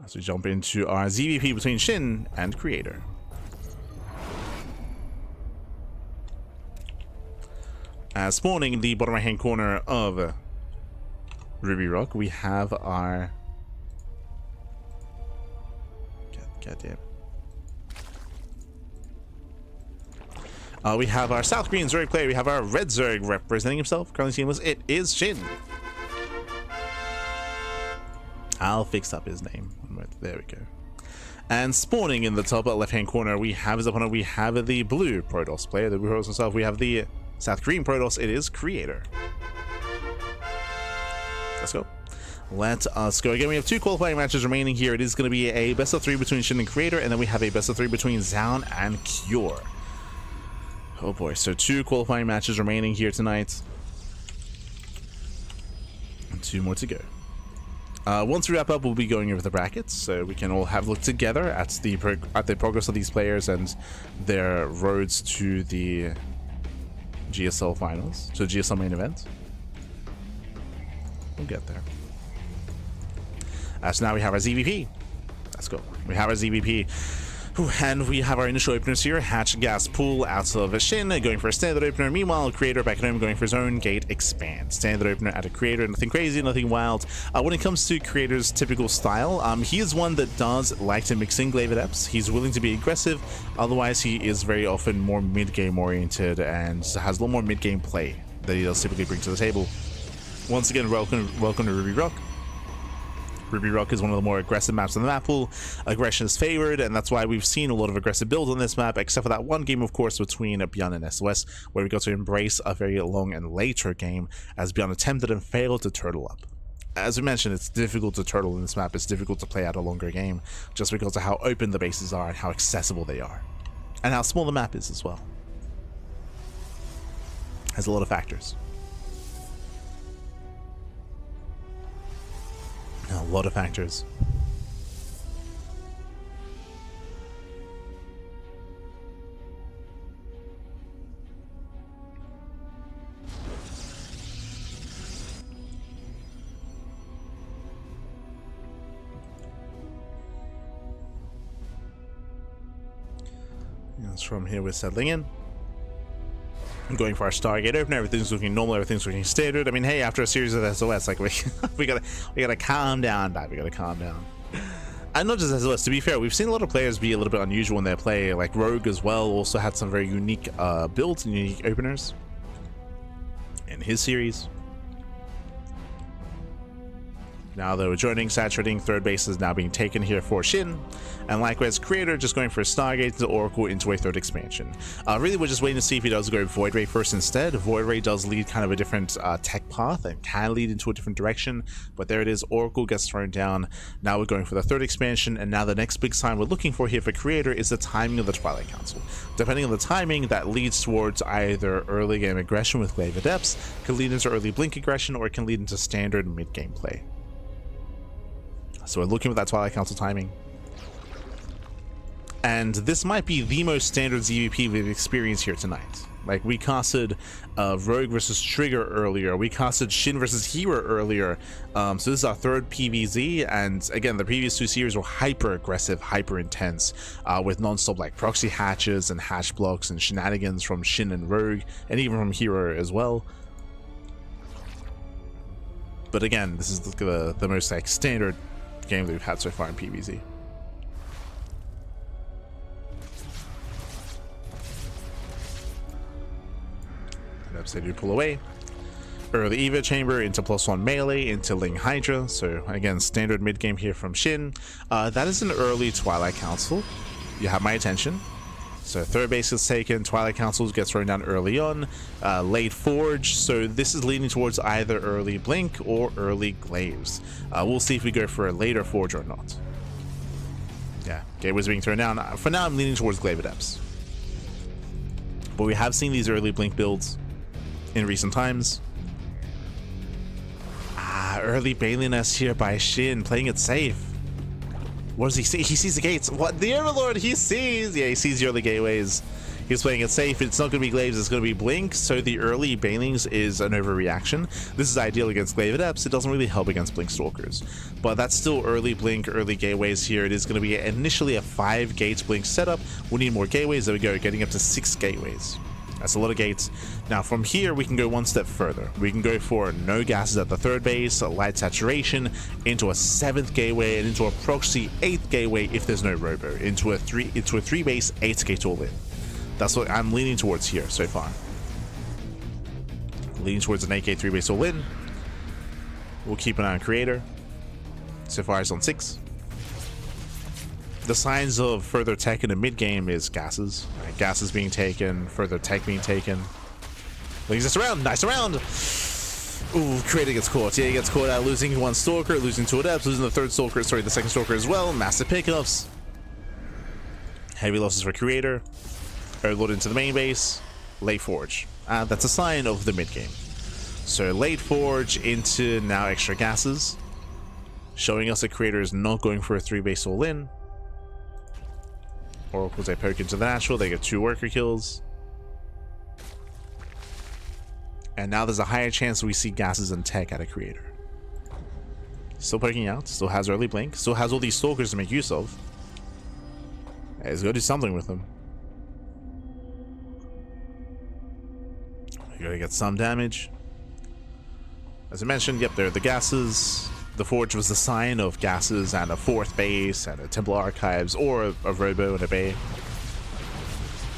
As we jump into our ZvP between SHIN and Creator. Spawning in the bottom right hand corner of Ruby Rock, we have our... Goddamn. We have our South Green Zerg player, we have our Red Zerg representing himself, currently teamless. It is SHIN. I'll fix up his name. There we go. And spawning in the top left hand corner, we have his opponent, we have the blue Protoss player, the blue Protoss himself, we have the South Green Protoss, it is Creator. Let's go. Let us go. Again, we have 2 qualifying matches remaining here. It is going to be a best of 3 between SHIN and Creator, and then we have a best of 3 between Zaun and Cure. Oh boy, so 2 qualifying matches remaining here tonight. And 2 more to go. Once we wrap up, we'll be going over the brackets, so we can all have a look together at the progress of these players and their roads to the GSL finals, to the GSL main event. We'll get there. So now we have our ZvP. Let's go. We have our ZvP. And we have our initial openers here. Hatch, Gas, Pool out of SHIN, going for a standard opener. Meanwhile, Creator back at home going for his own Gate, Expand. Standard opener at a Creator, nothing crazy, nothing wild. When it comes to Creator's typical style, he is one that does like to mix in Glaive Adepts. He's willing to be aggressive, otherwise he is very often more mid-game oriented and has a little more mid-game play that he does typically bring to the table. Once again, welcome to Ruby Rock. Ruby Rock is one of the more aggressive maps on the map pool. Aggression is favored, and that's why we've seen a lot of aggressive builds on this map, except for that one game, of course, between Bjorn and SOS, where we got to embrace a very long and later game, as Bjorn attempted and failed to turtle up. As we mentioned, it's difficult to turtle in this map, it's difficult to play out a longer game, just because of how open the bases are and how accessible they are. And how small the map is as well. Has a lot of factors. A lot of factors. Yes, from here we're settling in. I'm going for our Stargate opener. Everything's looking normal. Everything's looking standard. I mean, hey, after a series of SOS, like we gotta calm down, Dad. We gotta calm down. And not just SOS. To be fair, we've seen a lot of players be a little bit unusual in their play. Like Rogue as well, also had some very unique builds and unique openers in his series. Now though, joining, saturating, third base is now being taken here for SHIN. And likewise, Creator just going for a Stargate to Oracle into a third expansion. Really, we're just waiting to see if he does go Void Ray first instead. Void Ray does lead kind of a different tech path and can lead into a different direction. But there it is, Oracle gets thrown down. Now we're going for the third expansion. And now the next big sign we're looking for here for Creator is the timing of the Twilight Council. Depending on the timing, that leads towards either early game aggression with Glaive Adepts, can lead into early Blink aggression, or it can lead into standard mid-game play. So we're looking for that Twilight Council timing. And this might be the most standard ZvP we've experienced here tonight. Like, we casted Rogue versus Trigger earlier, we casted SHIN versus Hero earlier, so this is our third PvZ, and again, the previous 2 series were hyper aggressive, hyper intense, with non-stop like proxy hatches and hatch blocks and shenanigans from SHIN and Rogue, and even from Hero as well. But again, this is the most like standard game that we've had so far in PvZ. So you pull away, early Eva Chamber into +1 melee into Ling Hydra. So again, standard mid game here from SHIN. That is an early Twilight Council. You have my attention. So third base is taken, Twilight Councils gets thrown down early on, late Forge. So this is leading towards either early Blink or early Glaives. We'll see if we go for a later Forge or not. Yeah, Gateway's being thrown down. For now, I'm leaning towards Glaive Adepts. But we have seen these early Blink builds in recent times. Early Baliness here by SHIN, playing it safe. What does he see? He sees the gates. What? The Overlord, he sees. Yeah, he sees the early gateways. He's playing it safe. It's not going to be Glaives, it's going to be Blink. So the early Banelings is an overreaction. This is ideal against Glaive Adepts. It doesn't really help against Blink Stalkers. But that's still early Blink, early gateways here. It is going to be initially a 5 gates Blink setup. We need more gateways. There we go, getting up to 6 gateways. That's a lot of gates. Now from here, we can go one step further. We can go for no gases at the 3rd base, light saturation, into a 7th gateway, and into a proxy 8th gateway if there's no robo, into a 3 base 8 gate all in. That's what I'm leaning towards here so far. Leaning towards an 8K 3 base all in. We'll keep an eye on Creator. So far it's on 6. The signs of further tech in the mid game is gases. Right? Gases being taken, further tech being taken. Leaves this around, nice around. Ooh, Creator gets caught. Yeah, he gets caught out, losing 1 Stalker, losing 2 Adepts, losing the 3rd Stalker, sorry, the 2nd Stalker as well. Massive pickups. Heavy losses for Creator. Overlord into the main base. Late Forge. That's a sign of the mid game. So late Forge into now extra gases. Showing us that Creator is not going for a 3 base all in. Oracles, they poke into the natural, they get 2 worker kills. And now there's a higher chance we see gases and tech at a Creator. Still poking out, still has early blink, still has all these stalkers to make use of. Yeah, he's gonna do something with them. You gotta get some damage. As I mentioned, yep, there are the gases. The Forge was the sign of gases and a 4th base and a Temple Archives or a Robo and a Bay.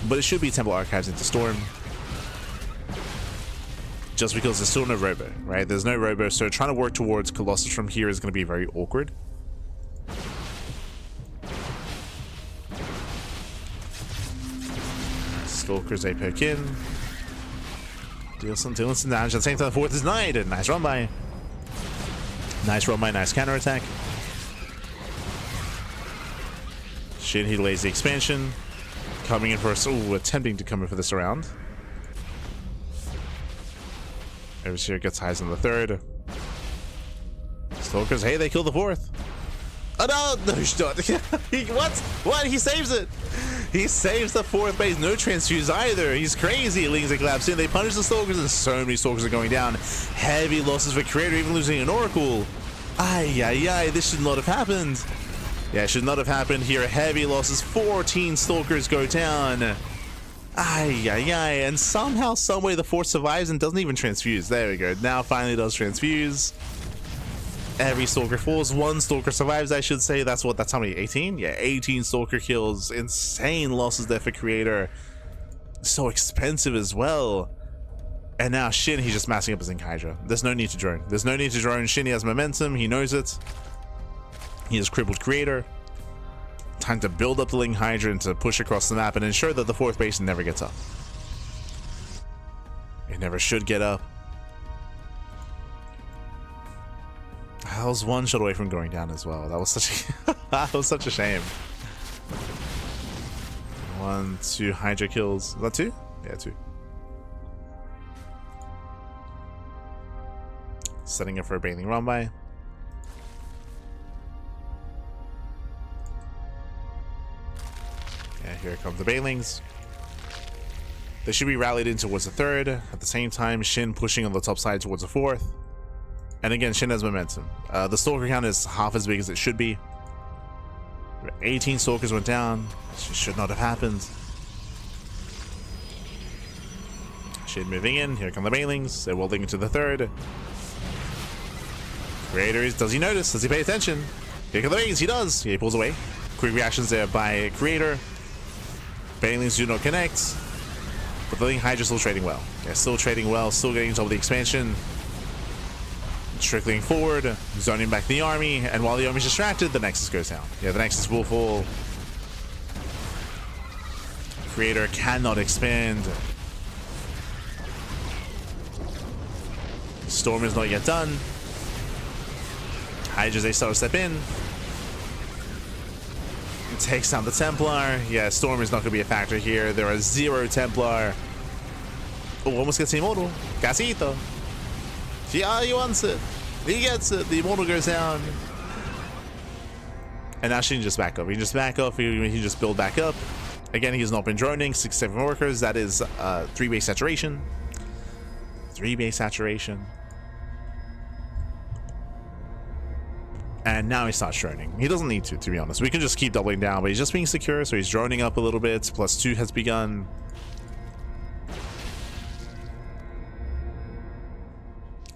But it should be Temple Archives into Storm. Just because there's still no Robo, right? There's no Robo, so trying to work towards Colossus from here is going to be very awkward. Stalkers, they poke in. Dealing some damage. At the same time, the 4th is denied. Nice run by. Nice run by, nice counterattack. SHIN, he delays the expansion. Coming in for us. Ooh, attempting to come in for this round. Overseer gets highs on the 3rd. Stalkers, hey, they kill the 4th. Oh no! No, shot. What? He saves it! He saves the 4th base. No transfuse either. He's crazy. Lings collapse in. They punish the Stalkers, and so many Stalkers are going down. Heavy losses for Creator, even losing an Oracle. Ay, ay, ay. This should not have happened. Yeah, it should not have happened here. Heavy losses. 14 Stalkers go down. Ay, ay, ay. And somehow, someway, the 4th survives and doesn't even transfuse. There we go. Now finally does transfuse. Every Stalker falls. 1 Stalker survives, I should say. That's how many? 18? Yeah, 18 Stalker kills. Insane losses there for Creator. So expensive as well. And now SHIN, he's just massing up his Ink Hydra. There's no need to drone. There's no need to drone. SHIN, he has momentum. He knows it. He has crippled Creator. Time to build up the Ink Hydra and to push across the map and ensure that the 4th base never gets up. It never should get up. I was 1 shot away from going down as well. That was such a that was such a shame. 1, 2 Hydra kills. Is that 2? Yeah, 2. Setting up for a Baneling run by. Yeah, here comes the Banelings. They should be rallied in towards the 3rd. At the same time, SHIN pushing on the top side towards the 4th. And again, SHIN has momentum. The Stalker count is half as big as it should be. 18 Stalkers went down. This should not have happened. SHIN moving in. Here come the Banelings. They're welding into the 3rd. Creator is, does he notice? Does he pay attention? Here come the Banelings. He does. He pulls away. Quick reactions there by Creator. Banelings do not connect. But the Ink Hydra still trading well. Yeah, still trading well. Still getting top of the expansion. Trickling forward, zoning back the army, and while the army's distracted, the Nexus goes down. Yeah, the Nexus will fall. Creator cannot expand. Storm is not yet done. Hydras, they start to step in. It takes down the Templar. Yeah, Storm is not going to be a factor here. There are 0 Templar. Oh, almost gets the Immortal. Casito. Yeah, he wants it. He gets it. The Immortal goes down. And now Shin just back up. He just back up. He just build back up. Again, he's not been droning. 6-7 workers. That is 3 base saturation. 3 base saturation. And now he starts droning. He doesn't need to be honest. We can just keep doubling down, but he's just being secure, so he's droning up a little bit. +2 has begun.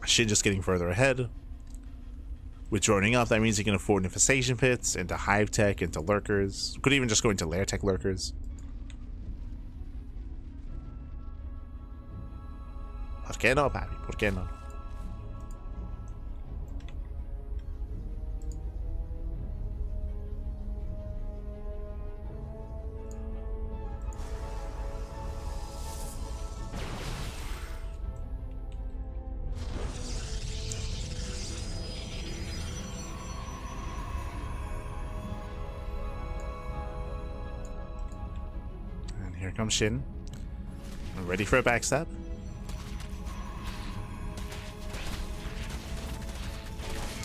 Shin just getting further ahead. With droning up, that means he can afford infestation pits, into hive tech, into lurkers. Could even just go into lair tech lurkers. ¿Por qué no, papi? ¿Por qué no? Here comes Shin. Ready for a backstab.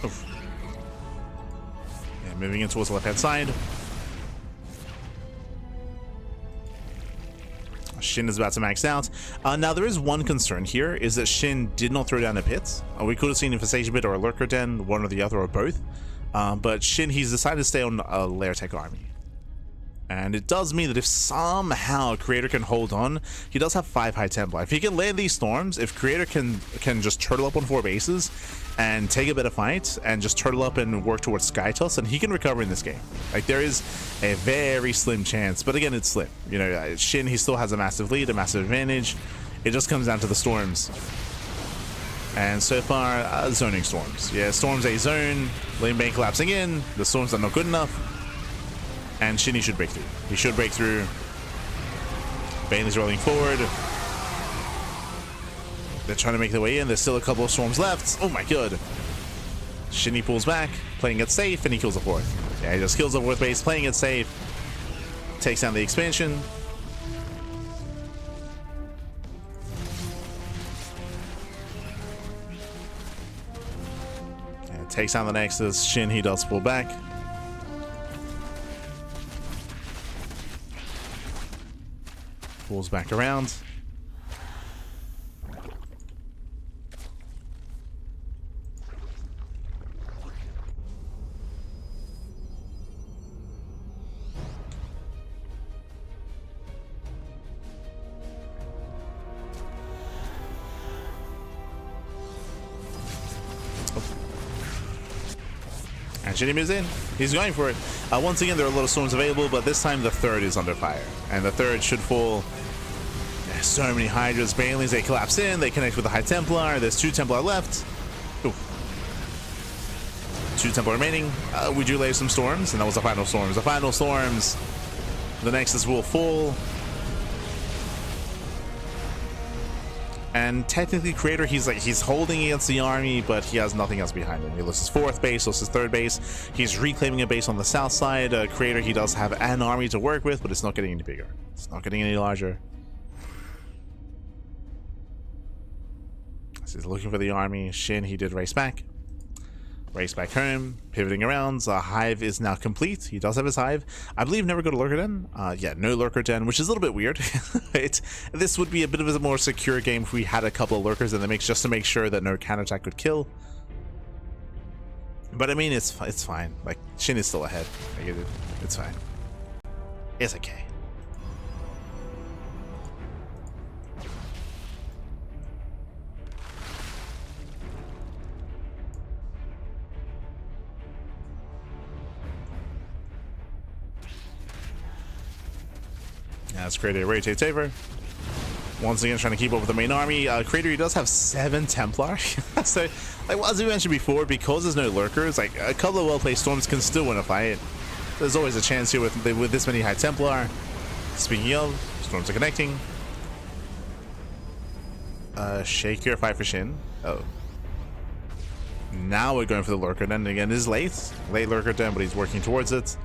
Oof. Yeah, moving in towards the left-hand side. Shin is about to max out. Now, there is one concern here, is that Shin did not throw down a pit. We could have seen Infestation Pit or a Lurker Den, one or the other, or both. But Shin, he's decided to stay on a Lair Tech army. And it does mean that if somehow Creator can hold on, he does have 5 High Templar. If he can land these storms, if Creator can just turtle up on 4 bases and take a bit of fight and just turtle up and work towards Sky Toss, and he can recover in this game. Like, there is a very slim chance, but again, it's slim. You know, Shin, he still has a massive lead, a massive advantage. It just comes down to the storms. And so far, zoning storms. Yeah, storms a zone, lane bank collapsing in, the storms are not good enough. And Shin should break through. He should break through. Bailey's rolling forward. They're trying to make their way in. There's still a couple of storms left. Oh my god. Shin pulls back, playing it safe, and he kills the 4th. Yeah, he just kills the 4th base, playing it safe. Takes down the expansion. Yeah, takes down the Nexus. Shin, he does pull back. Pulls back around. And Shin moves in. He's going for it. Once again, there are a lot of storms available, but this time the 3rd is under fire. And the 3rd should fall. There's so many Hydras, Baileys, they collapse in, they connect with the High Templar. There's 2 Templar left. Ooh. 2 Templar remaining. We do lay some storms, and that was the final storms. The final storms. The Nexus will fall. And technically, Creator, he's holding against the army, but he has nothing else behind him. He lost his 4th base, lost his 3rd base. He's reclaiming a base on the south side. Creator, he does have an army to work with, but it's not getting any bigger. It's not getting any larger. So he's looking for the army. Shin, he did race back. Race back home, pivoting around. Hive is now complete. He does have his hive. I believe never go to Lurker Den. Yeah, no Lurker Den, which is a little bit weird. This would be a bit of a more secure game if we had a couple of Lurkers in the mix, just to make sure that no counterattack could kill. But I mean, it's fine. Like, Shin is still ahead. I get it. It's fine. It's okay. That's Creator rotates over. Once again, trying to keep up with the main army. Creator, he does have 7 Templar. So, like, as we mentioned before, because there's no lurkers, like, a couple of well-placed storms can still win a fight. There's always a chance here with this many High Templar. Speaking of, storms are connecting. Shake your fight for Shin. Oh. Now we're going for the Lurker Den. Again, this is late Lurker Den, but he's working towards it.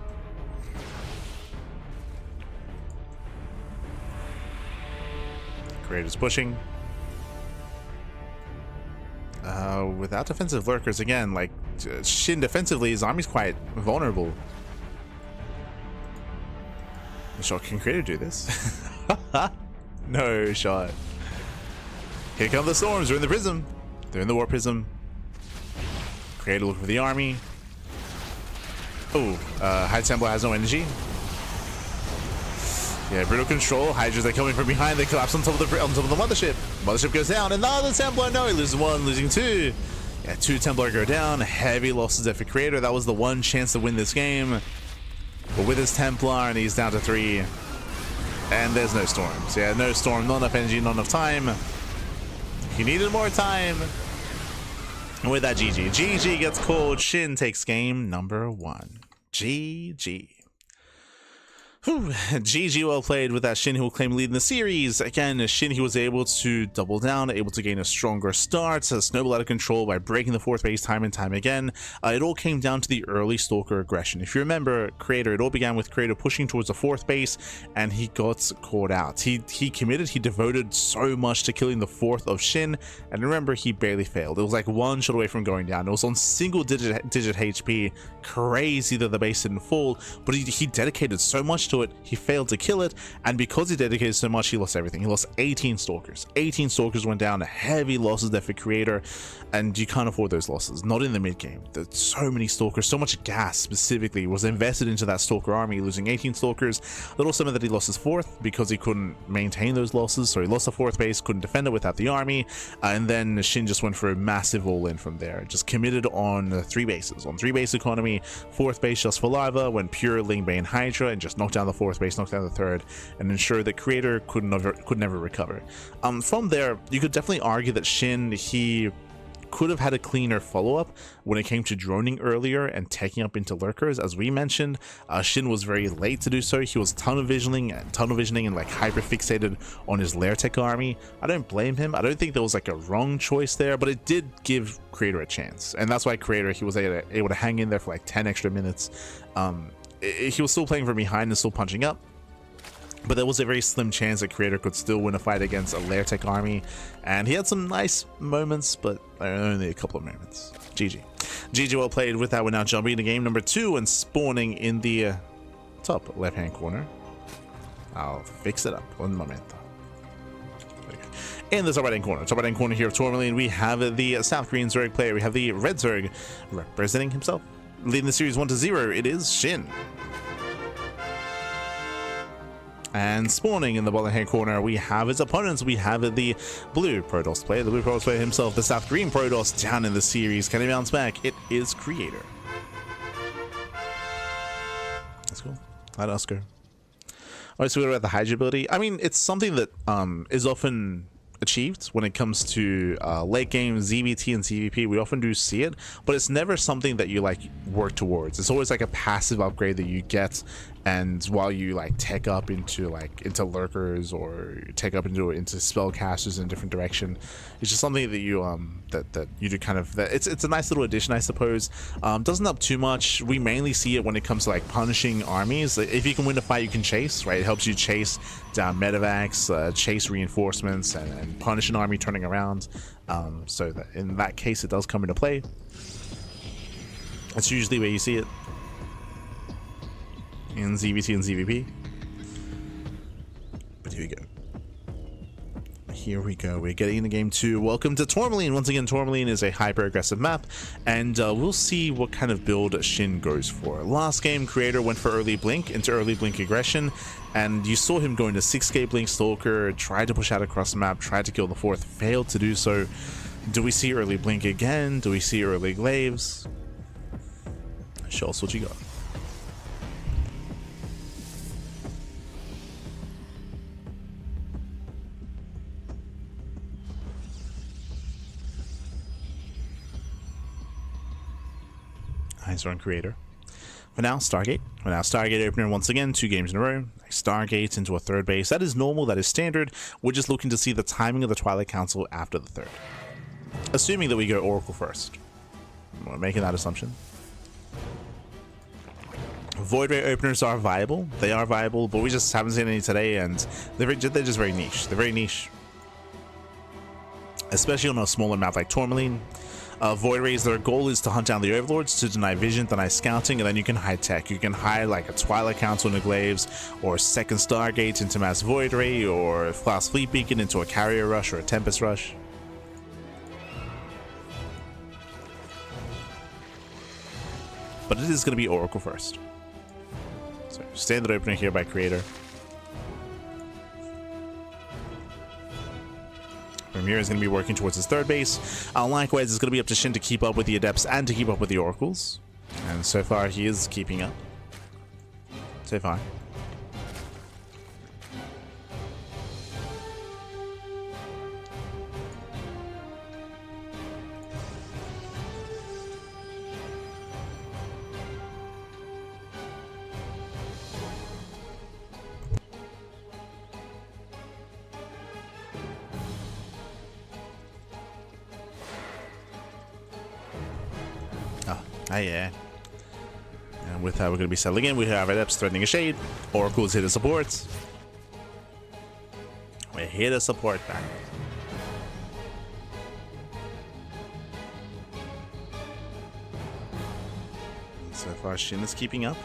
Creator's pushing. Without defensive lurkers, again, like, Shin defensively, his army's quite vulnerable. Shot, can Creator do this? No shot. Here come the storms. They're in the prism. They're in the war prism. Creator looking for the army. Oh, High Templar has no energy. Yeah, brutal control. Hydras are coming from behind. They collapse on top of the mothership. Mothership goes down. Another Templar. No, he loses one, losing two. Yeah, two Templar go down. Heavy losses there for Creator. That was the one chance to win this game. But with his Templar, and he's down to 3. And there's no storms. Yeah, no storm. Not enough energy, not enough time. He needed more time. And with that, GG. GG gets called. Shin takes game number 1. GG. Whew. GG, well played with that. Shin, who will claim lead in the series. Again, Shin, he was able to double down, able to gain a stronger start, snowball out of control by breaking the 4th base time and time again. It all came down to the early Stalker aggression. If you remember Creator, it all began with Creator pushing towards the 4th base, and he got caught out. He committed, he devoted so much to killing the 4th of Shin, and remember, he barely failed. It was like 1 shot away from going down. It was on single digit HP. Crazy that the base didn't fall, but he dedicated so much to it, he failed to kill it, and because he dedicated so much, he lost everything. He lost 18 Stalkers. 18 Stalkers went down, heavy losses there for Creator, and you can't afford those losses, not in the mid game. There's so many Stalkers, so much gas specifically was invested into that Stalker army, losing 18 Stalkers. That also meant that he lost his 4th because he couldn't maintain those losses, so he lost the 4th base, couldn't defend it without the army, and then Shin just went for a massive all-in from there. Just committed on 3 bases, on 3 base economy, 4th base just for Lava, went pure Ling Bane Hydra, and just knocked down the 4th base, knocked down the 3rd, and ensured that Creator could never recover. From there, you could definitely argue that Shin, he could have had a cleaner follow-up when it came to droning earlier and taking up into lurkers. As we mentioned, Shin was very late to do so. He was tunnel visioning and like hyper fixated on his lair tech army. I don't blame him. I don't think there was like a wrong choice there, but it did give Creator a chance, and that's why Creator, he was able to hang in there for like 10 extra minutes. He was still playing from behind and still punching up, but there was a very slim chance that Creator could still win a fight against a lair tech army, and he had some nice moments, but only a couple of moments. GG. GG, well played with that. We're now jumping into game number 2 and spawning in the top left hand corner. I'll fix it up one moment. In the top right hand corner here of Tourmaline, we have the South Korean Zerg player. We have the Red Zerg representing himself, leading the series 1-0. It is Shin. And spawning in the bottom hand corner, we have his opponents. We have the blue Protoss player, himself, the South Korean Protoss, down in the series. Can he bounce back? It is Creator. That's cool. Let us go. Alright, so we're about the Hydra ability. I mean, it's something that is often achieved when it comes to late game ZvT and ZvP. We often do see it, but it's never something that you like work towards. It's always like a passive upgrade that you get, and while you like tech up into lurkers or tech up into spellcasters in a different direction, it's just something that you that you do kind of. It's a nice little addition, I suppose. Doesn't help too much. We mainly see it when it comes to like punishing armies. If you can win a fight, you can chase, right? It helps you chase down medevacs, chase reinforcements, and punish an army turning around. So that in that case, it does come into play. That's usually where you see it in ZvT and ZvP. But here we go. Here we go. We're getting into game 2. Welcome to Tourmaline. Once again, Tourmaline is a hyper-aggressive map, and we'll see what kind of build Shin goes for. Last game, Creator went for early blink into early blink aggression, and you saw him go into 6k blink stalker, tried to push out across the map, tried to kill the 4th, failed to do so. Do we see early blink again? Do we see early glaives? Show us what you got. Eyes are on Creator. For now, Stargate. For now, Stargate opener once again, 2 games in a row. Stargate into a 3rd base. That is normal, that is standard. We're just looking to see the timing of the Twilight Council after the 3rd. Assuming that we go Oracle first. We're making that assumption. Void Ray openers are viable. They are viable, but we just haven't seen any today, and they're just very niche. They're very niche. Especially on a smaller map like Tourmaline. Void Rays, their goal is to hunt down the Overlords, to deny vision, deny scouting, and then you can hide tech. You can hide like a Twilight Council into Glaives, or second Stargate into Mass Void Ray, or Flash Fleet Beacon into a Carrier Rush or a Tempest Rush. But it is going to be Oracle first. So standard opener here by Creator. Ramir is going to be working towards his third base. Likewise, it's going to be up to Shin to keep up with the Adepts and to keep up with the Oracles. And so far, he is keeping up. So far. Yeah. And with that, we're going to be settling in. We have Adepts threatening a Shade. Oracle's here to support. We're here to support back. So far, Shin is keeping up.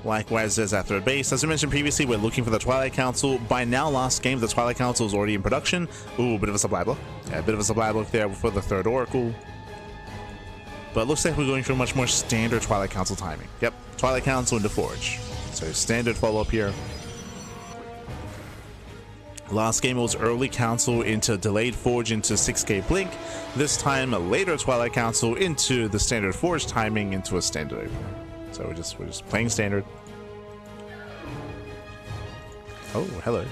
Likewise, there's that third base. As I mentioned previously, we're looking for the Twilight Council. By now, last game, the Twilight Council is already in production. Ooh, bit of a supply block. Yeah, a bit of a supply block there for the third Oracle. But it looks like we're going for a much more standard Twilight Council timing. Yep, Twilight Council into Forge. So standard follow-up here. Last game it was early Council into delayed Forge into 6K Blink. This time a later Twilight Council into the standard Forge timing into a standard opener. So we're just playing standard. Oh, hello.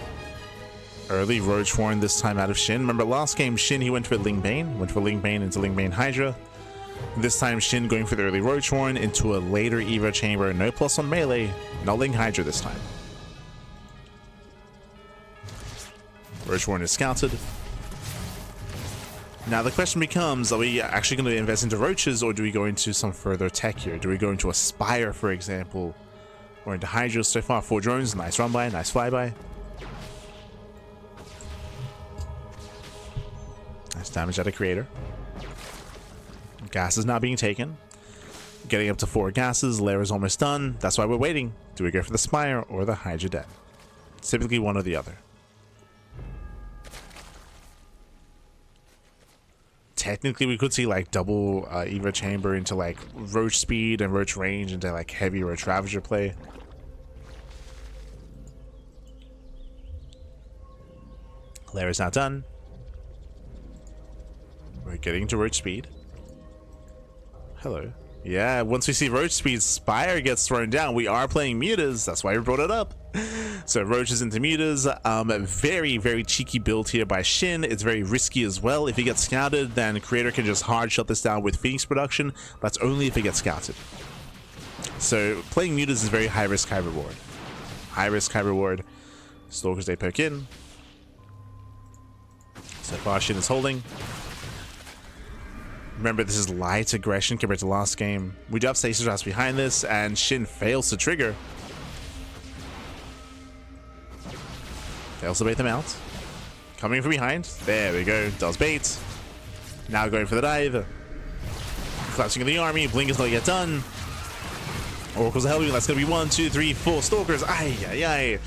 Early Roach Horn this time out of Shin. Remember last game Shin he went for Ling Bane. Went for Ling Bane into Ling Bane Hydra. This time Shin going for the early Roach Horn into a later Evo Chamber. No plus on melee. No Ling Hydra this time. Roach Horn is scouted. Now the question becomes, are we actually going to invest into Roaches or do we go into some further tech here? Do we go into a Spire, for example? Or into Hydra? So far 4 drones. Nice run by, nice flyby. Nice damage out of Creator. Gas is now being taken. Getting up to 4 gases. Lair is almost done. That's why we're waiting. Do we go for the Spire or the Hydra Den? Typically one or the other. Technically, we could see like double Evo Chamber into like Roach Speed and Roach Range into like heavy Roach Ravager play. Lair is not done. We're getting to Roach Speed. Hello. Yeah, once we see Roach Speed, Spire gets thrown down. We are playing Mutas. That's why we brought it up. So Roaches into Mutas. Very, very cheeky build here by Shin. It's very risky as well. If he gets scouted, then Creator can just hard shut this down with Phoenix production. That's only if he gets scouted. So playing Mutas is very high risk, high reward. High risk, high reward. Stalkers, they poke in. So far, Shin is holding. Remember, this is light aggression compared to last game. We do have Stasis Traps behind this, and Shin fails to trigger. Fails to bait them out. Coming from behind. There we go. Does bait. Now going for the dive. Collapsing in the army. Blink is not yet done. Oracles are helping. That's going to be 1, 2, 3, 4 Stalkers. Ay, ay, ay.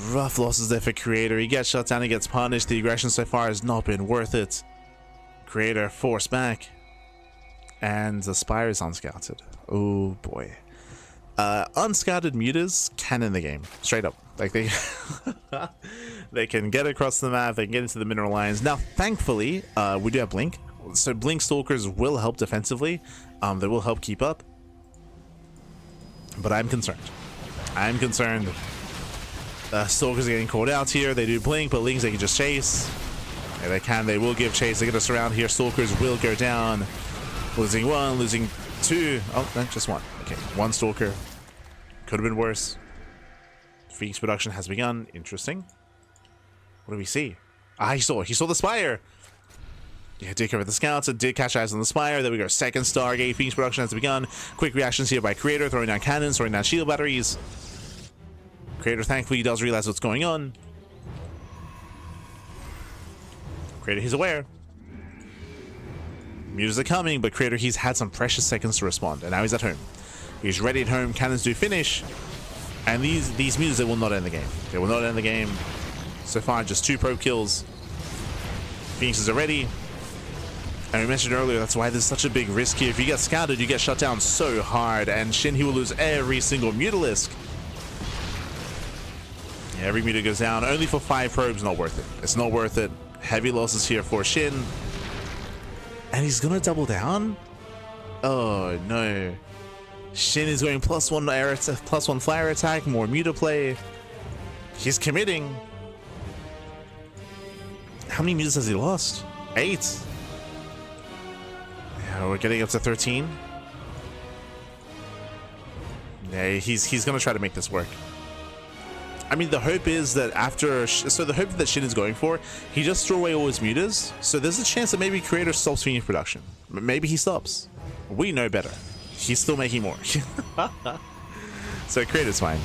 Rough losses there for Creator. He gets shut down. He gets punished. The aggression so far has not been worth it. Creator forced back. And the Spire is unscouted. Oh boy. Unscouted Mutas can in the game. Straight up. Like they they can get across the map, they can get into the mineral lines. Now thankfully, we do have Blink. So Blink Stalkers will help defensively. They will help keep up. But I'm concerned. I'm concerned. Stalkers are getting called out here. They do Blink, but Lings they can just chase. Yeah, they can. They will give chase. They're going to surround here. Stalkers will go down. Losing 1, losing 2. Oh, no, just 1. Okay, 1 Stalker. Could have been worse. Phoenix production has begun. Interesting. What do we see? Ah, he saw the Spire. Yeah, did cover the scouts. It did catch eyes on the Spire. There we go. Second Stargate. Phoenix production has begun. Quick reactions here by Creator. Throwing down cannons, throwing down shield batteries. Creator thankfully does realize what's going on. Creator, he's aware. Mutas are coming, but Creator, he's had some precious seconds to respond, and now he's at home. He's ready at home. Cannons do finish, and these mutas, they will not end the game. They will not end the game. So far, just 2 probe kills. Phoenixes are ready. And we mentioned earlier, that's why there's such a big risk here. If you get scouted, you get shut down so hard, and SHIN, he will lose every single Mutalisk. Yeah, every muta goes down, only for 5 probes, not worth it. It's not worth it. Heavy losses here for SHIN. And he's gonna double down? Oh no. SHIN is going +1 air, +1 flyer attack, more muta play. He's committing. How many mutas has he lost? 8. Yeah, we're getting up to 13. Yeah, he's gonna try to make this work. I mean, the hope is that the hope that SHIN is going for, he just threw away all his mutas, so there's a chance that maybe Creator stops Phoenix production. Maybe he stops. We know better. He's still making more. So Creator's fine.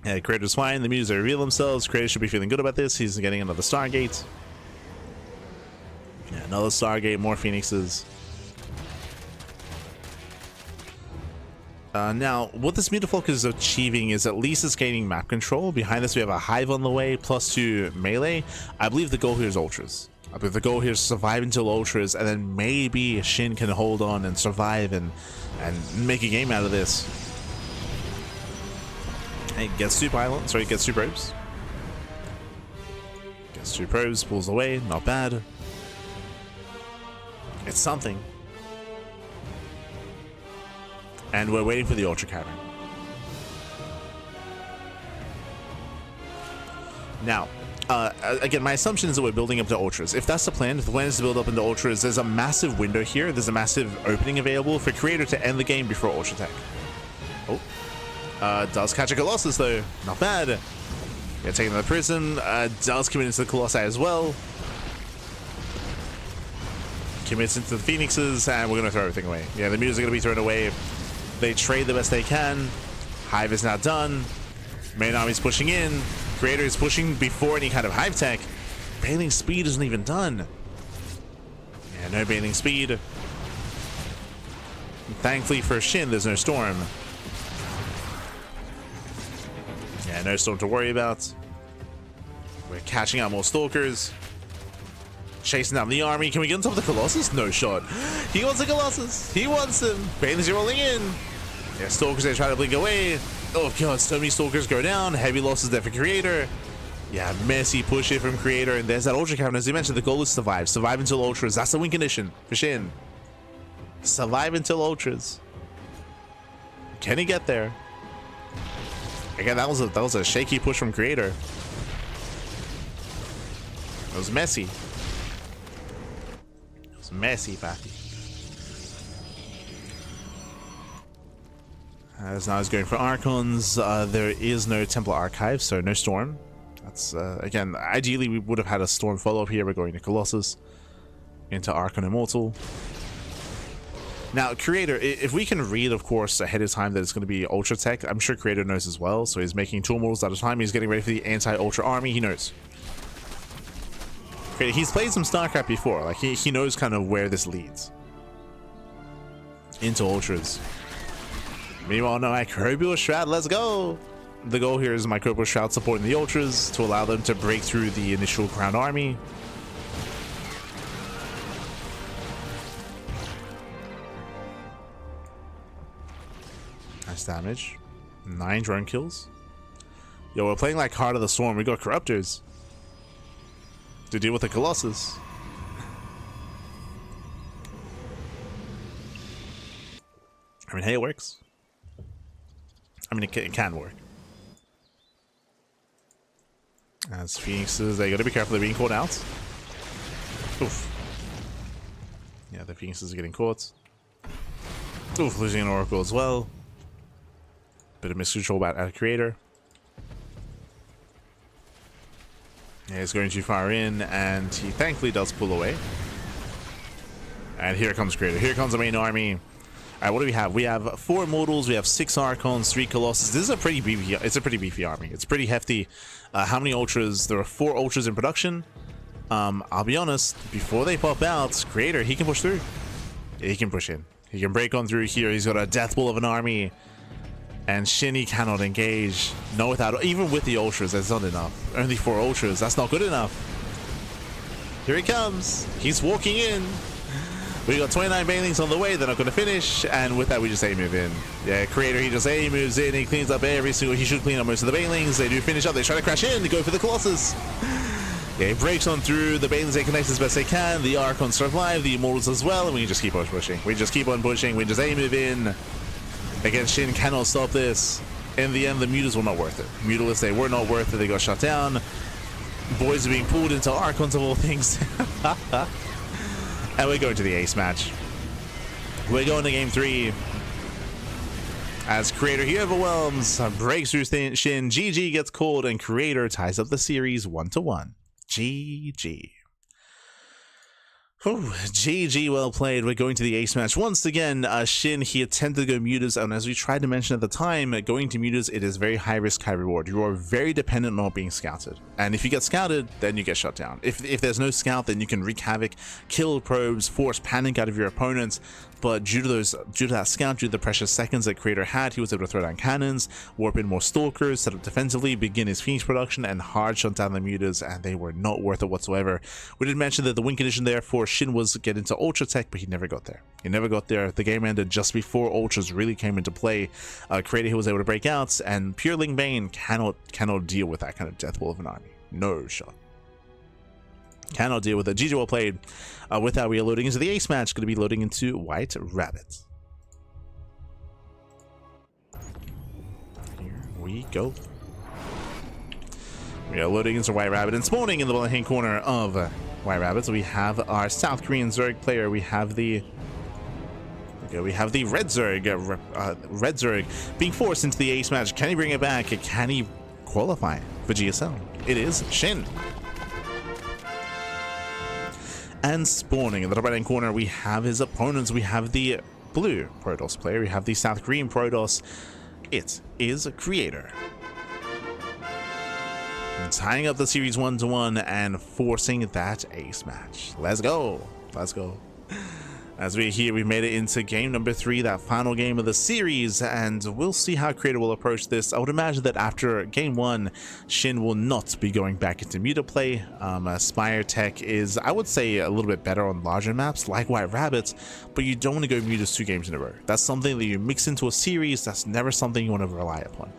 Yeah, Creator's fine. The mutas reveal themselves. Creator should be feeling good about this. He's getting another Stargate. Yeah, another Stargate, more Phoenixes. Now, what this Mutaflok is achieving is at least it's gaining map control. Behind this, we have a Hive on the way, +2 melee. I believe the goal here is Ultras. I believe the goal here is survive until Ultras, and then maybe SHIN can hold on and survive and make a game out of this. Hey, gets 2 pylons, sorry, gets 2 probes. Gets 2 probes, pulls away, not bad. It's something. And we're waiting for the Ultra Cavern. Now, again, my assumption is that we're building up to Ultras. If that's the plan, if the plan is to build up into Ultras, there's a massive window here. There's a massive opening available for Creator to end the game before Ultra Tech. Oh. Does catch a Colossus, though. Not bad. Yeah, taking the prison. Does commit into the Colossi as well. Commits into the Phoenixes, and we're going to throw everything away. Yeah, the mutas are going to be thrown away. They trade the best they can. Hive is now done. Main army's pushing in. Creator is pushing before any kind of Hive tech. Bailing speed isn't even done. Yeah, no bailing speed. And thankfully for SHIN, there's no storm. Yeah, no storm to worry about. We're catching out more Stalkers. Chasing down the army. Can we get on top of the Colossus? No shot. He wants the Colossus. He wants him. Bailey's rolling in. Yeah, Stalkers, they try to blink away. Oh god, so many Stalkers go down. Heavy losses there for Creator. Yeah, messy push here from Creator. And there's that Ultra Cavern. As you mentioned, the goal is survive. Survive until Ultras. That's the win condition for SHIN. Survive until Ultras. Can he get there? Again, that was a shaky push from Creator. It was messy. Messy, papi. As now he's going for Archons. There is no Templar Archive, so no Storm. That's again, ideally we would have had a Storm follow-up here. We're going to Colossus, into Archon Immortal. Now, Creator, if we can read, of course, ahead of time that it's going to be Ultra Tech, I'm sure Creator knows as well. So he's making 2 Immortals at a time. He's getting ready for the anti-Ultra army. He knows. He's played some StarCraft before. Like he knows kind of where this leads into Ultras. Meanwhile, no, Microbial Shroud, let's go. The goal here is Microbial Shroud supporting the Ultras to allow them to break through the initial Crown Army. Nice damage. 9 drone kills. Yo, we're playing like Heart of the Storm. We got Corruptors to deal with the Colossus. I mean, hey, it works. I mean, it can work. As Phoenixes, they gotta be careful, they're being caught out. Oof. Yeah, the Phoenixes are getting caught. Oof, losing an Oracle as well. Bit of miscontrol out of Creator. Yeah, he's going too far in, and he thankfully does pull away. And here comes Creator. Here comes the main army. All right, what do we have? We have 4 Immortals. We have 6 Archons, 3 Colossus. This is a pretty beefy. It's a pretty beefy army. It's pretty hefty. How many Ultras? There are 4 Ultras in production. I'll be honest, before they pop out, Creator, he can push through. He can push in. He can break on through here. He's got a death ball of an army. And SHIN, he cannot engage. No, without, even with the ultras, that's not enough. Only 4 ultras, that's not good enough. Here he comes. He's walking in. We got 29 banelings on the way. They're not going to finish. And with that, we just A-move in. Yeah, Creator, he just A-moves in. He cleans up every single... He should clean up most of the banelings. They do finish up. They try to crash in to go for the Colossus. Yeah, he breaks on through. The banelings, they connect as best they can. The Archons survive. The Immortals as well. And we just keep on pushing. We just keep on pushing. We just A-move in. Again, SHIN cannot stop this. In the end, the Mutas were not worth it. Mutalists, they were not worth it. They got shut down. Boys are being pulled into Archons of all things. And we're going to the ace match. We're going to game 3. As Creator, he overwhelms, breaks through SHIN, GG gets called, and Creator ties up the series 1-1. GG. Whew, GG, well played. We're going to the ace match. Once again, SHIN, he attempted to go mutas, and as we tried to mention at the time, going to mutas, it is very high risk, high reward. You are very dependent on not being scouted. And if you get scouted, then you get shut down. If there's no scout, then you can wreak havoc, kill probes, force panic out of your opponents. But due to that scout, due to the precious seconds that Creator had, he was able to throw down cannons, warp in more stalkers, set up defensively, begin his Phoenix production, and hard shut down the mutas, and they were not worth it whatsoever. We did mention that the win condition there for SHIN was get into Ultra Tech, but he never got there. He never got there. The game ended just before Ultras really came into play. Creator, he was able to break out, and Pureling Bane cannot deal with that kind of death ball of an army. No shot. Cannot deal with it. GG, well played. With that, we are loading into the ace match. Going to be loading into White Rabbit. Here we go. We are loading into White Rabbit, and spawning in the bottom hand corner of White Rabbit. So we have our South Korean Zerg player. We have the Red Zerg being forced into the ace match. Can he bring it back? Can he qualify for GSL? It is SHIN. And spawning in the top right hand corner, we have his opponents. We have the blue Protoss player. We have the South Korean Protoss. It is Creator. And tying up the series 1-1 and forcing that ace match. Let's go. Let's go. As we here, we made it into game number 3, that final game of the series, and we'll see how Creator will approach this. I would imagine that after game 1, SHIN will not be going back into muta play. Spire Tech is, I would say, a little bit better on larger maps like White Rabbit, but you don't want to go mutas 2 games in a row. That's something that you mix into a series. That's never something you want to rely upon.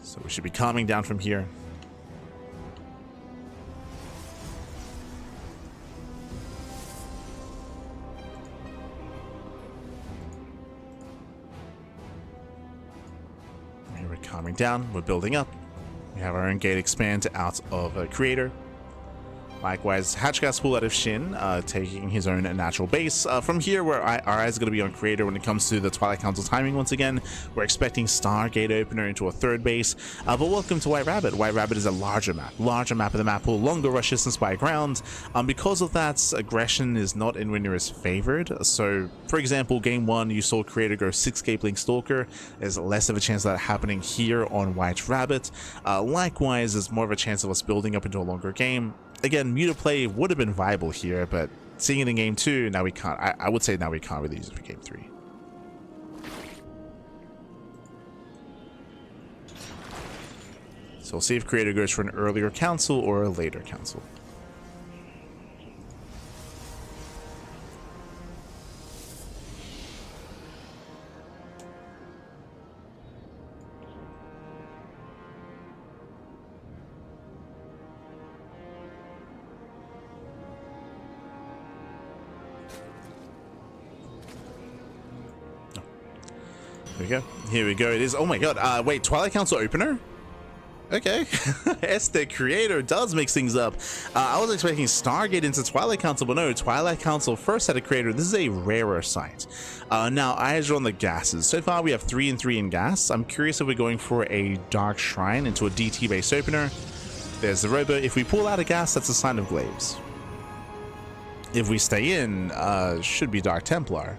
So we should be calming down from here. Calming down, we're building up. We have our own gate expand out of Creator. Likewise, Hatchgas pull out of SHIN, taking his own natural base. From here, where our eyes are going to be on Creator when it comes to the Twilight Council timing once again. We're expecting Stargate Opener into a 3rd base. But welcome to White Rabbit. White Rabbit is a larger map of the map pool, longer rush distance by ground. Because of that, aggression is not anywhere near as favored. So, for example, game 1, you saw Creator go 6 Gapeling Stalker. There's less of a chance of that happening here on White Rabbit. Likewise, there's more of a chance of us building up into a longer game. Again, muta play would have been viable here, but seeing it in game 2, now we can't. I would say now we can't really use it for game 3. So we'll see if Creator goes for an earlier council or a later council. Here we go. It is. Oh my god. Wait, Twilight Council opener? Okay. Este Creator does mix things up. I was expecting Stargate into Twilight Council, but no, Twilight Council first had a Creator. This is a rarer site. Now, eyes are on the gases. So far, we have 3 and 3 in gas. I'm curious if we're going for a Dark Shrine into a DT-based opener. There's the Robo. If we pull out a gas, that's a sign of Glaives. If we stay in, should be Dark Templar.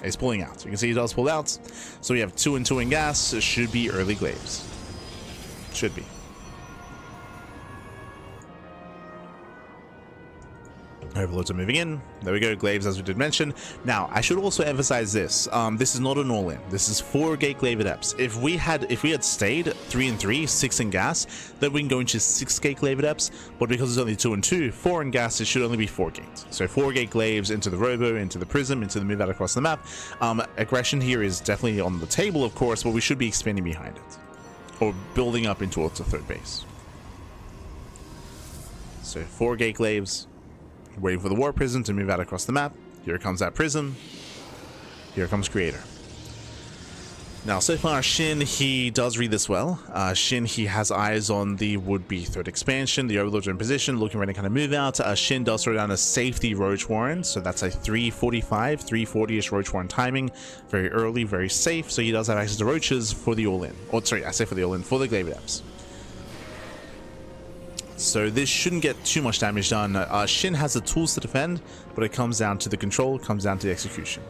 He's pulling out. So you can see he does pull out. So we have 2 and 2 in gas. It should be early Glaives. Should be. Overlords are moving in. There we go, Glaives, as we did mention. Now, I should also emphasize this. This is not an all-in. This is 4 gate Glaive Adepts. If we had stayed 3 and 3, 6 in gas, then we can go into 6 gate Glaive Adepts. But because it's only 2 and 2, 4 in gas, it should only be 4 gates. So 4 gate Glaives into the Robo, into the Prism, into the move out across the map. Aggression here is definitely on the table, of course, but we should be expanding behind it, or building up in towards the third base. So 4 gate Glaives. Waiting for the War Prism to move out across the map. Here comes that Prism. Here comes Creator. Now, so far, SHIN, he does read this well. SHIN, he has eyes on the would-be third expansion. The Overlords are in position, looking ready to kind of move out. SHIN does throw down a safety Roach Warren, so that's a 345, 340-ish Roach Warren timing. Very early, very safe, so he does have access to Roaches for the all-in. Oh, sorry, I say for the all-in, for the Glaive Adepts. So this shouldn't get too much damage done. SHIN has the tools to defend, but it comes down to the control, it comes down to the execution.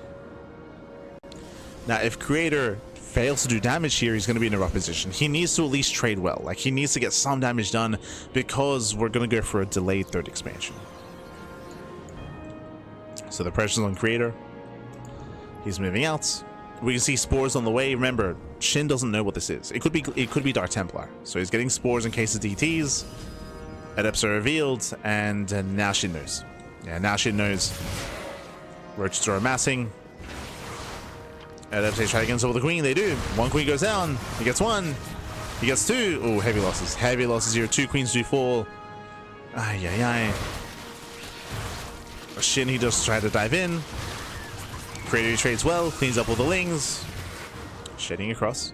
Now, if Creator fails to do damage here, he's going to be in a rough position. He needs to at least trade well. Like, he needs to get some damage done because we're going to go for a delayed third expansion. So the pressure's on Creator. He's moving out. We can see spores on the way. Remember, SHIN doesn't know what this is. It could be Dark Templar. So he's getting spores in case of DTs. Adepts are revealed, and now SHIN knows. Yeah, now SHIN knows. Roaches are amassing. Adepts, they try to get over the queen. They do. 1 queen goes down. He gets 1. He gets 2. Oh, heavy losses. Heavy losses here. 2 queens do fall. Ay, ay, ay. SHIN, he just tried to dive in. Creator trades well. Cleans up all the lings. Shedding across.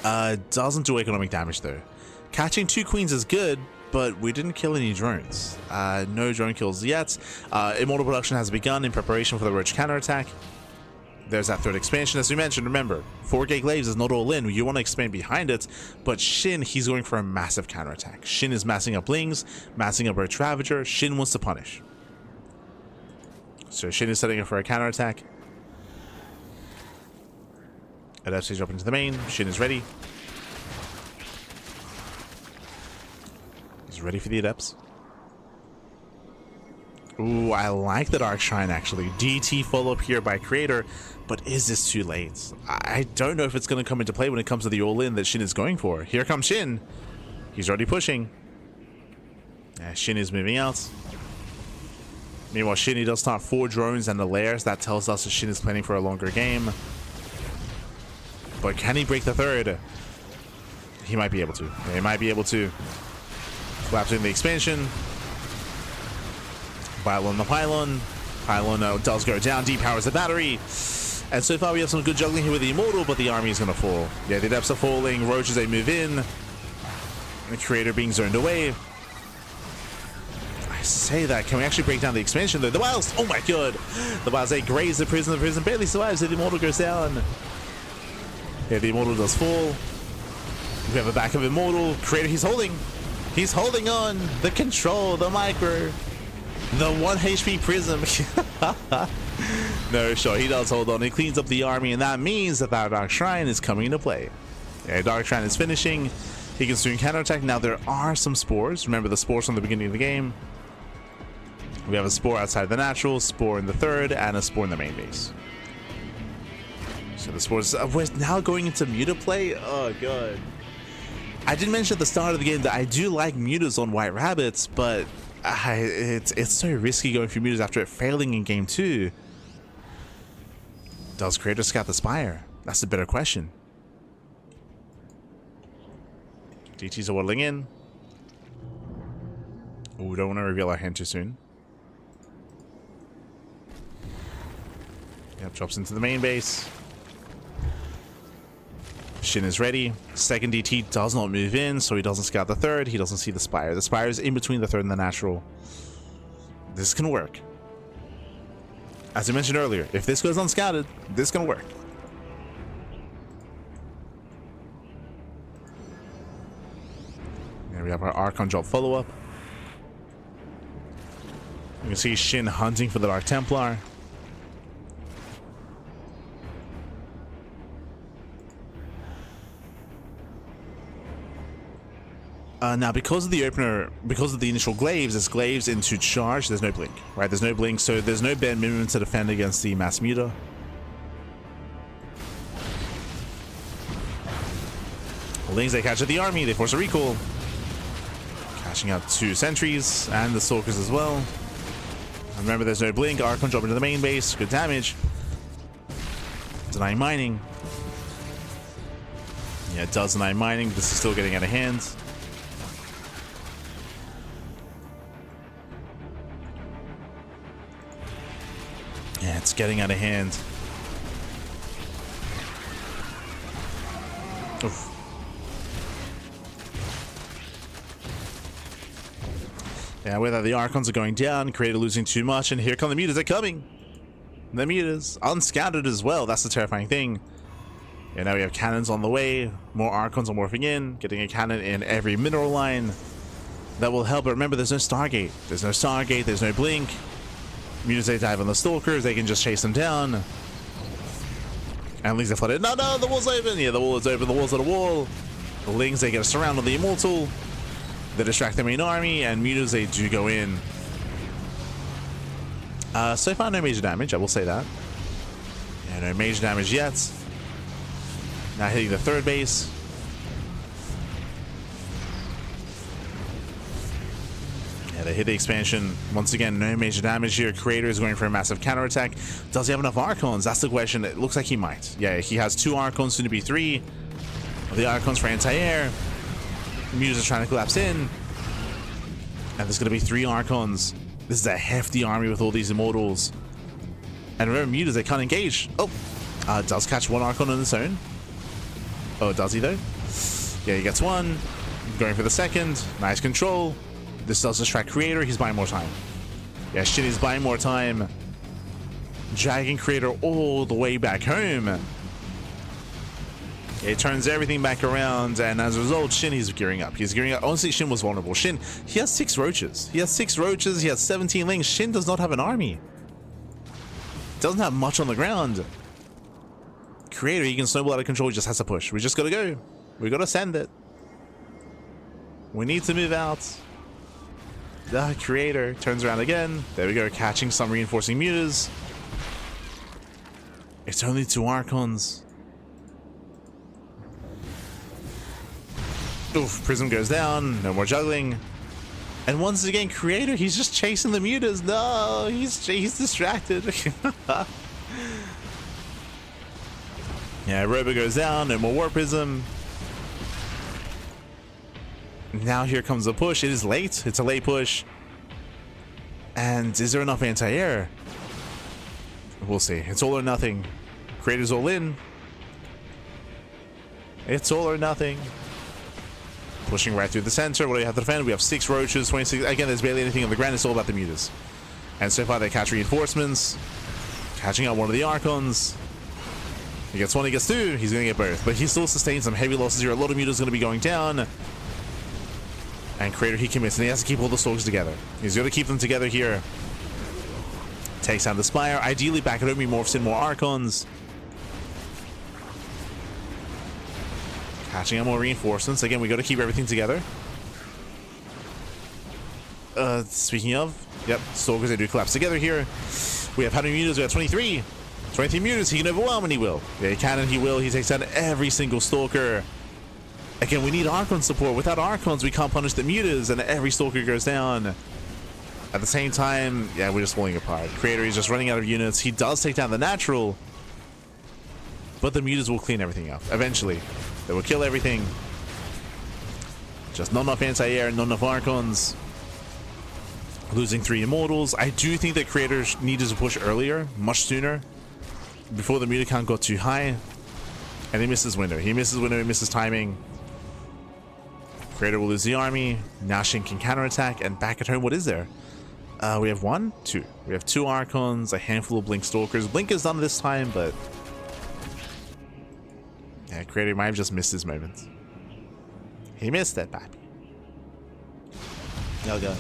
Doesn't do economic damage, though. Catching 2 queens is good, but we didn't kill any drones. No drone kills yet. Immortal production has begun in preparation for the Roach counterattack. There's that third expansion, as we mentioned. Remember, 4 gate Glaives is not all in. You want to expand behind it, but SHIN, he's going for a massive counterattack. SHIN is massing up lings, massing up Roach Ravager. SHIN wants to punish. So SHIN is setting up for a counterattack. Adept stage up into the main. SHIN is ready. He's ready for the Adepts. Ooh, I like the Dark Shrine, actually. DT follow-up here by Creator, but is this too late? I don't know if it's going to come into play when it comes to the all-in that SHIN is going for. Here comes SHIN. He's already pushing. SHIN is moving out. Meanwhile, SHIN, he does start 4 drones and the layers. That tells us that SHIN is planning for a longer game. But can he break the third? He might be able to. He might be able to. Collapsing the expansion. Pylon the pylon. Pylon does go down. Depowers the battery. And so far we have some good juggling here with the Immortal, but the army is going to fall. Yeah, the Adepts are falling. Roaches, they move in. The Creator being zoned away. I say that. Can we actually break down the expansion though? The Wilds! Oh my god! The Wilds, they graze the prison. The prison barely survives. The Immortal goes down. Yeah, the Immortal does fall. We have a back of Immortal. Creator, he's holding. He's holding on. The control, the micro. The 1 HP Prism. No, sure, he does hold on. He cleans up the army, and that means that that Dark Shrine is coming into play. Yeah, Dark Shrine is finishing. He can soon counterattack. Now, there are some spores. Remember the spores from the beginning of the game. We have a spore outside the natural, spore in the third, and a spore in the main base. So the spores, we're now going into Muta play. Oh, God. I did mention at the start of the game that I do like mutas on White Rabbits, but it's so risky going for mutas after it failing in game 2. Does Creator scout the Spire? That's a better question. DTs are waddling in. Ooh, don't want to reveal our hand too soon. Yep, drops into the main base. SHIN is ready. Second DT does not move in, so he doesn't scout the third. He doesn't see the Spire. The Spire is in between the third and the natural. This can work. As I mentioned earlier, if this goes unscouted, this can work. There we have our Archon drop follow-up. You can see SHIN hunting for the Dark Templar. Now, because of the opener, because of the initial glaives, it's glaives into charge. There's no blink, right? There's no blink, so there's no bare minimum to defend against the mass muta. Lings, they catch at the army, they force a recall. Cashing out 2 sentries and the stalkers as well. Remember, there's no blink. Archon drop into the main base. Good damage. Denying mining. Yeah, it does deny mining. This is still getting out of hand. Yeah, it's getting out of hand. Oof. Yeah, whether the Archons are going down, Creator losing too much, and here come the mutas, they're coming! The mutas, unscouted as well, that's the terrifying thing. Yeah, now we have cannons on the way, more Archons are morphing in, getting a cannon in every mineral line. That will help, but remember, there's no Stargate. There's no Stargate, there's no blink. Mutas, they dive on the Stalkers, they can just chase them down. And at least they flooded. No, no, the wall's open! Yeah, the wall is open, the wall's at a wall. The Lings, they get a surround on the Immortal. They distract the main army, and mutas, they do go in. So far, no major damage, I will say that. Yeah, no major damage yet. Now hitting the 3rd base. Yeah, they hit the expansion. Once again, no major damage here. Creator is going for a massive counterattack. Does he have enough Archons? That's the question. It looks like he might. Yeah, he has 2 Archons, soon to be 3. The Archons for anti-air. Mutas are trying to collapse in. And there's going to be 3 Archons. This is a hefty army with all these Immortals. And remember, mutas, they can't engage. Oh, does catch 1 Archon on its own. Oh, does he though? Yeah, he gets 1. Going for the 2nd. Nice control. This does distract Creator. He's buying more time. Yeah, SHIN is buying more time. Dragging Creator all the way back home. It turns everything back around, and as a result, SHIN is gearing up. He's gearing up. Honestly, SHIN was vulnerable. SHIN, he has 6 roaches. He has 6 roaches. He has 17 Lings. SHIN does not have an army. Doesn't have much on the ground. Creator, he can snowball out of control. He just has to push. We just gotta go. We gotta send it. We need to move out. The Creator turns around again. There we go, catching some reinforcing mutas. It's only 2 Archons. Oof, Prism goes down, no more juggling. And once again, Creator, he's just chasing the mutas. No, he's distracted. Yeah, Robo goes down, no more War Prism. Now here comes the push. It is late. It's a late push. And is there enough anti-air? We'll see. It's all or nothing. Creator's all in. It's all or nothing. Pushing right through the center. What do we have to defend? We have 6 roaches, 26. Again, there's barely anything on the ground. It's all about the mutas. And so far, they catch reinforcements. Catching out one of the Archons. He gets 1, he gets 2. He's going to get both. But he still sustains some heavy losses here. A lot of mutas going to be going down. And Creator, he commits, and he has to keep all the stalks together. He's going to keep them together here. Takes down the Spire. Ideally, back at home, he morphs in more Archons. Catching out more reinforcements. Again, we got to keep everything together. Speaking of, yep, Stalkers, they do collapse together here. We have how many mutas? We have 23. 23 mutas. He can overwhelm, and he will. Yeah, he can, and he will. He takes down every single Stalker. Again, we need Archon support. Without Archons, we can't punish the mutas, and every Stalker goes down. At the same time, yeah, we're just falling apart. Creator, he's just running out of units. He does take down the natural, but the mutas will clean everything up. Eventually, they will kill everything. Just not enough anti-air, not enough Archons. Losing 3 Immortals. I do think that Creator needed to push earlier, much sooner, before the muta count got too high. And he misses window. He misses window, he misses timing. Creator will lose the army. Now SHIN can counterattack, and back at home, what is there? We have 1, 2. We have 2 Archons, a handful of Blink Stalkers. Blink is done this time, but yeah, Creator might have just missed his moment. He missed that, baby. Oh god.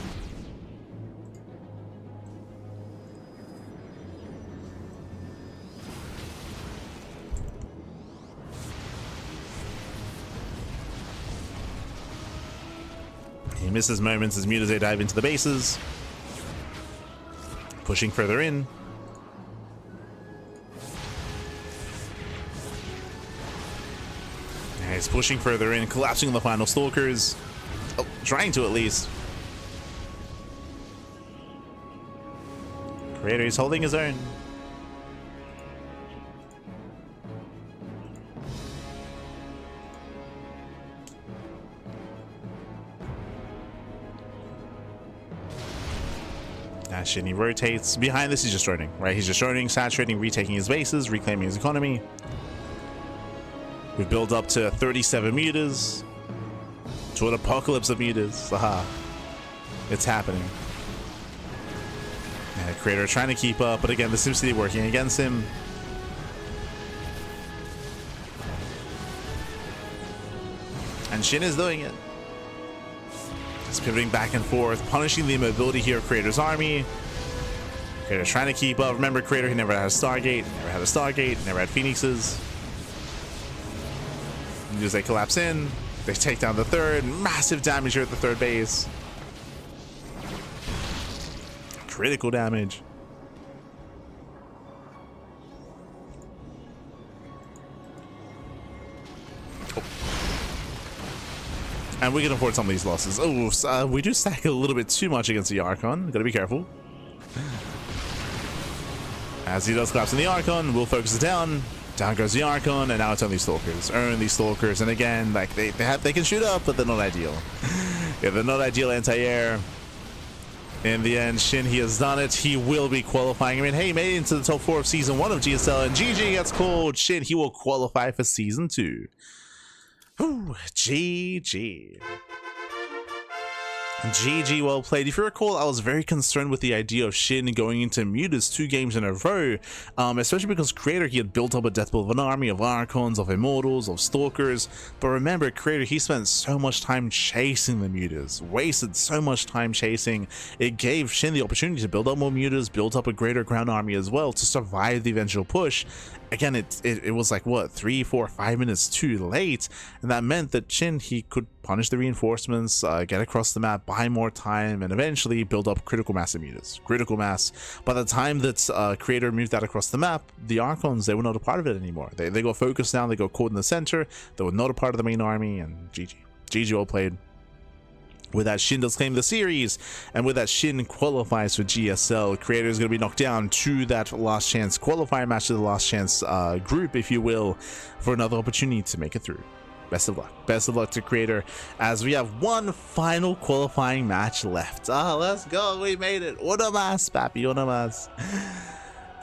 misses moments as Mutas dive into the bases. Pushing further in. He's pushing further in, collapsing on the final Stalkers. Oh, trying to at least. Creator is holding his own. SHIN, he rotates. Behind this, he's just droning, right? He's just droning, saturating, retaking his bases, reclaiming his economy. We've built up to 37 meters. To an apocalypse of meters. Aha. It's happening. Yeah, Creator trying to keep up, but again, the SimCity working against him. And SHIN is doing it. Just pivoting back and forth, punishing the immobility here of Creator's army. Creator trying to keep up. Remember, Creator, he never had a Stargate, never had Phoenixes. As they collapse in, they take down the third. Massive damage here at the third base. Critical damage. Oh. And we can afford some of these losses. Oh, we do stack a little bit too much against the Archon. Gotta be careful. As he does collapse in the Archon, we'll focus it down. Down goes the Archon, and now it's on these Stalkers. Earn these Stalkers, and again, like they can shoot up, but they're not ideal. Yeah, they're not ideal anti-air. In the end, SHIN, he has done it. He will be qualifying. I mean, hey, he made it into the top 4 of Season 1 of GSL, and GG gets called. SHIN, he will qualify for Season 2. Whew, GG. GG, well played. If you recall, I was very concerned with the idea of SHIN going into Mutas 2 games in a row, especially because Creator, he had built up a death pool of an army of Archons, of Immortals, of Stalkers. But remember, Creator, he spent so much time chasing the Mutas, wasted so much time chasing. It gave SHIN the opportunity to build up more Mutas, build up a greater ground army as well to survive the eventual push. Again, it was like, what, 3, 4, 5 minutes too late, and that meant that SHIN, he could punish the reinforcements, get across the map, buy more time, and eventually build up critical mass Mutas. Critical mass. By the time that Creator moved that across the map, the Archons, they were not a part of it anymore. They got focused down, they got caught in the center, they were not a part of the main army, and GG. GG, well played. With that, SHIN does claim the series, and with that, SHIN qualifies for GSL. Creator is going to be knocked down to that last chance qualifier match, to the last chance group, if you will, for another opportunity to make it through. Best of luck. Best of luck to Creator, as we have one final qualifying match left. Let's go. We made it. Una más, papi. Una más.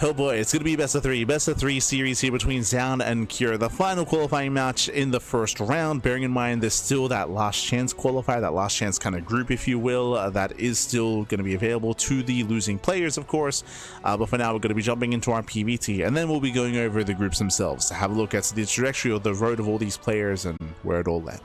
Oh boy, it's going to be best of 3. Best of 3 series here between Zaun and Cure. The final qualifying match in the first round. Bearing in mind, there's still that last chance qualifier, that last chance kind of group, if you will, that is still going to be available to the losing players, of course. But for now, we're going to be jumping into our PVT, and then we'll be going over the groups themselves to have a look at the trajectory of the road of all these players and where it all led.